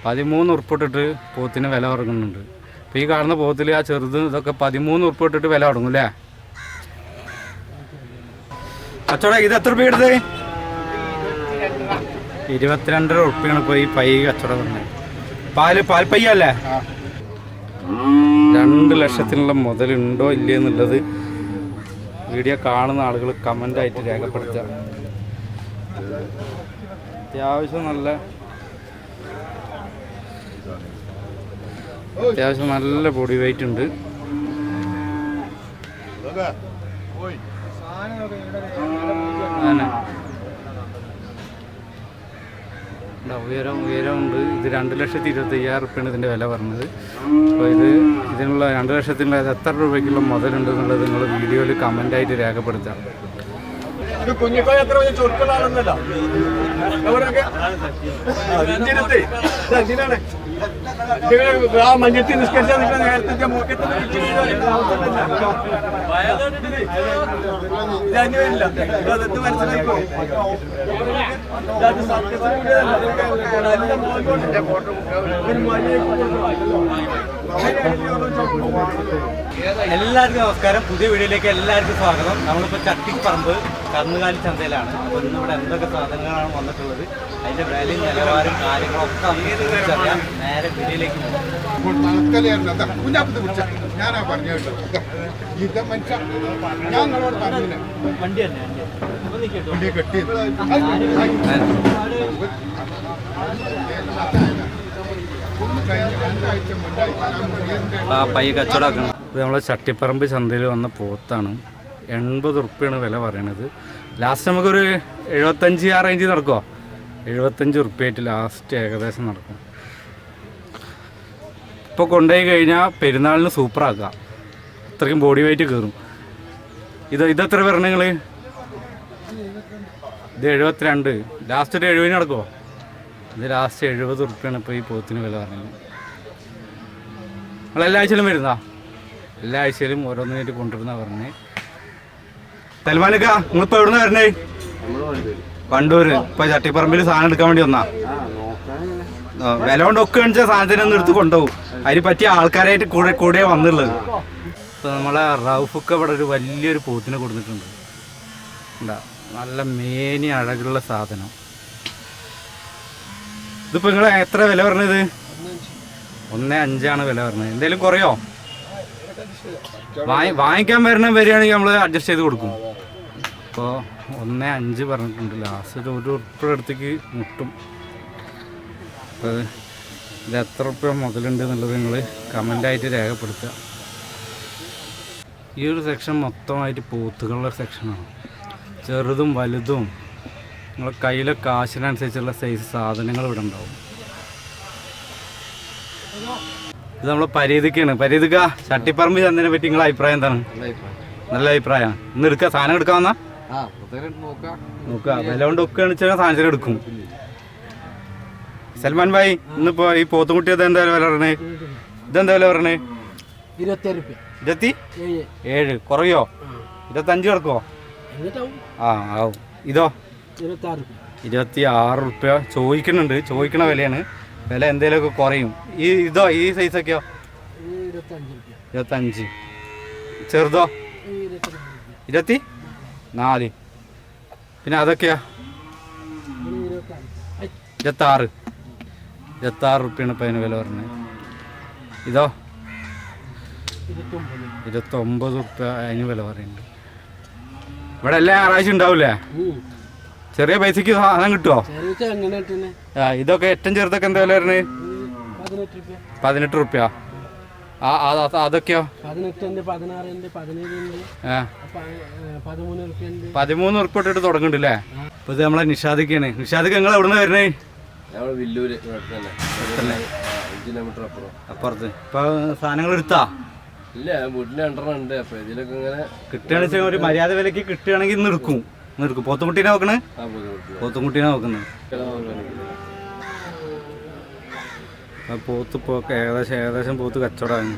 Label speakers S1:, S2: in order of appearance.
S1: 13 ഉറുപ്പിട്ടിട്ട് പോത്തിന് വില തുടങ്ങുന്നുണ്ട്. അപ്പോൾ ഈ കാണുന്ന പോത്തിൽ ആ ചെറുത് ഇതൊക്കെ 13 ഉറുപ്പിട്ടിട്ട് വില തുടങ്ങും അല്ലേ? കച്ചവടം ഇത് എത്ര രൂപ എടുത്തത്? 22 ഉറുപ്പിയാണ് ഇപ്പോൾ ഈ പൈ കച്ചവടം പറഞ്ഞത്. പാൽപ്പയ്യല്ലേ? 2 ലക്ഷത്തിനുള്ള മുതലുണ്ടോ ഇല്ലേ എന്നുള്ളത് വീഡിയോ കാണുന്ന ആളുകൾ കമൻ്റായിട്ട് രേഖപ്പെടുത്തുക. അത്യാവശ്യം നല്ല ബോഡി വെയിറ്റ് ഉണ്ട്. ഉയരമുണ്ട്. ഇത് 2,25,000 ഉറുപ്പിയാണ് ഇതിൻ്റെ വില പറഞ്ഞത്. അപ്പോൾ ഇതിനുള്ള 2 ലക്ഷത്തിനുള്ള എത്ര രൂപയ്ക്കുള്ള മുതലുണ്ട് എന്നുള്ളത് നിങ്ങൾ വീഡിയോയിൽ കമൻ്റായിട്ട് രേഖപ്പെടുത്താം.
S2: മഞ്ഞത്തിൽ നിഷ്കരിച്ചാൽ നേരത്തെ മനസ്സിലായിക്കോ.
S1: എല്ലാവർക്കും നമസ്കാരം. പുതിയ വീഡിയോയിലേക്ക് എല്ലാവർക്കും സ്വാഗതം. നമ്മളിപ്പോൾ ചട്ടിപ്പറമ്പ് കന്നുകാലി ചന്തയിലാണ്. അപ്പോൾ ഇന്നിവിടെ എന്തൊക്കെ സാധനങ്ങളാണ് വന്നിട്ടുള്ളത്, അതിൻ്റെ വിലയും നിലവാരം കാര്യങ്ങളൊക്കെ അറിയാം. നേരെ വീഡിയോയിലേക്ക്
S2: ഞാനാ പറഞ്ഞു ഇത് മനുഷ്യ ഞാൻ നിങ്ങളോട് പറഞ്ഞില്ല
S1: വണ്ടി തന്നെ
S2: കെട്ടി
S1: പൈ കച്ചവടമാക്കണം. ഇത് നമ്മളെ ചട്ടിപ്പറമ്പ് ചന്തയിൽ വന്ന പോത്താണ്. 80 ഉറുപ്പിയാണ് വില പറയണത്. ലാസ്റ്റ് നമുക്കൊരു 75 ആ റേഞ്ചിൽ നടക്കുമോ? 75 ഉറുപ്പിയായിട്ട് ലാസ്റ്റ് ഏകദേശം നടക്കും. ഇപ്പോൾ കൊണ്ടുപോയി കഴിഞ്ഞാൽ പെരുന്നാളിന് സൂപ്പറാക്കുക. അത്രയ്ക്കും ബോഡി വെയിറ്റ് കയറും. ഇതെത്ര പറഞ്ഞ നിങ്ങൾ? ഇത് 72. ലാസ്റ്റ് ഒരു 70 നടക്കുമോ? ഇത് ലാസ്റ്റ് 70 ഉറുപ്പിയാണ് ഇപ്പോൾ ഈ പോത്തിന് വില പറഞ്ഞത്. നിങ്ങൾ എല്ലാ ആഴ്ചയിലും വരുന്നതാ? എല്ലാ ആഴ്ചയിലും ഓരോന്നിനായിട്ട് കൊണ്ടുവരുന്ന പറഞ്ഞേ. സൽമാനക്ക, നിങ്ങളിപ്പോൾ എവിടെ നിന്ന് വരണേ? വണ്ടൂര്. ഇപ്പോൾ ചട്ടിപ്പറമ്പിൽ സാധനം എടുക്കാൻ വേണ്ടി വന്നാ? വില കൊണ്ടൊക്കെ കാണിച്ചാൽ സാധനത്തിനൊന്നും എടുത്ത് കൊണ്ടുപോകും. അതിന് പറ്റിയ ആൾക്കാരായിട്ട് കൂടെ വന്നുള്ളത്. ഇപ്പോൾ നമ്മളെ റൗഫൊക്കെ ഇവിടെ ഒരു വലിയൊരു പോത്തിനെ കൊടുത്തിട്ടുണ്ട്. എന്താ നല്ല മേനി അഴകുള്ള സാധനം. ഇതിപ്പോൾ നിങ്ങൾ എത്ര വില പറഞ്ഞത്? 1.5 വില പറഞ്ഞത്. എന്തെങ്കിലും കുറയോ? വാങ്ങിക്കാൻ വരികയാണെങ്കിൽ നമ്മൾ അഡ്ജസ്റ്റ് ചെയ്ത് കൊടുക്കും. ഇപ്പോൾ 1.5 പറഞ്ഞിട്ടുണ്ട്. ലാസ്റ്റ് 1 ഉറുപ്പിക അടുത്തേക്ക് മുട്ടും. അപ്പോൾ ഇത് എത്ര ഉറുപ്പിക മുതലുണ്ട് എന്നുള്ളത് നിങ്ങൾ കമൻ്റായിട്ട് രേഖപ്പെടുത്തുക. ഈ ഒരു സെക്ഷൻ മൊത്തമായിട്ട് പോത്തുകളുടെ സെക്ഷനാണ്. ചെറുതും വലുതും നിങ്ങളെ കയ്യിലെ കാശിനനുസരിച്ചുള്ള സൈസ് സാധനങ്ങൾ ഇവിടെ ഉണ്ടാവും. ഇത് നമ്മൾ പരീതിക്കാണ്. പരീതിക്ക, ചട്ടിപ്പറമ്പ് ചന്തനെ പറ്റി നിങ്ങളുടെ അഭിപ്രായം എന്താണ്? നല്ല അഭിപ്രായമാണ്. ഇന്ന് എടുക്കുക, സാധനം എടുക്കാൻ വന്നാ നോക്കുക. വില കൊണ്ട് ഒക്കെ വെച്ചാൽ സാധനത്തിന് എടുക്കും. സൽമാൻ ഭായി, ഇന്നിപ്പോ ഈ പോത്തുംകുട്ടി എന്താ വില പറഞ്ഞേ? ഇതെന്താ വില പറഞ്ഞേ? 27. കുറയോ? 25 കിടക്കുമോ? ആവും. ഇതോ 26 ഉറുപ്പ്യ ചോദിക്കുന്നുണ്ട്. ചോദിക്കണ വിലയാണ്. വില എന്തേലുമൊക്കെ കുറയും. ഇതോ ഈ സൈസൊക്കെയോ? 25. ചെറുതോ? 24. പിന്നെ അതൊക്കെയോ? 26 ഉറുപ്പ്യാണ് ഇപ്പം അതിന് വില പറഞ്ഞത്. ഇതോ 29 ഉറുപ്പ്യ അതിന് വില പറയുന്നുണ്ട്. ഇവിടെ എല്ലാ ഞായറാഴ്ച ഉണ്ടാവില്ലേ? ചെറിയ പൈസക്ക് സാധനം കിട്ടുമോ? ഇതൊക്കെ ഏറ്റവും ചെറുതൊക്കെ എന്താ വില വരുന്നത്? 18 ഉറുപ്പ്യ. അതൊക്കെയോ? 13 ഉറുപ്പ്യ ഇട്ടിട്ട് തുടങ്ങുന്നുണ്ടല്ലേ? ഇപ്പൊ ഇത് നമ്മളെ നിഷാദിക്കാണ്. നിഷാദിക്ക് നിങ്ങൾ എവിടെ നിന്ന് വരുന്നേ? അപ്പുറത്ത്. ഇപ്പൊ സാധനങ്ങൾ എടുത്താ?
S3: ഇല്ല, വീട്ടിൽ 2 ഉണ്ട്. അപ്പൊ ഇതിലൊക്കെ ഇങ്ങനെ
S1: കിട്ടുകയാണെന്ന് വെച്ചാൽ ഒരു മര്യാദ വിലക്ക് കിട്ടുകയാണെങ്കിൽ നിർക്കും. പോത്തുംകുട്ടീനെ നോക്കണേ? പോത്തുംകുട്ടീനെ നോക്കുന്നത്. പോത്ത് ഇപ്പോൾ ഏകദേശം പോത്ത് കച്ചവടമാണ്.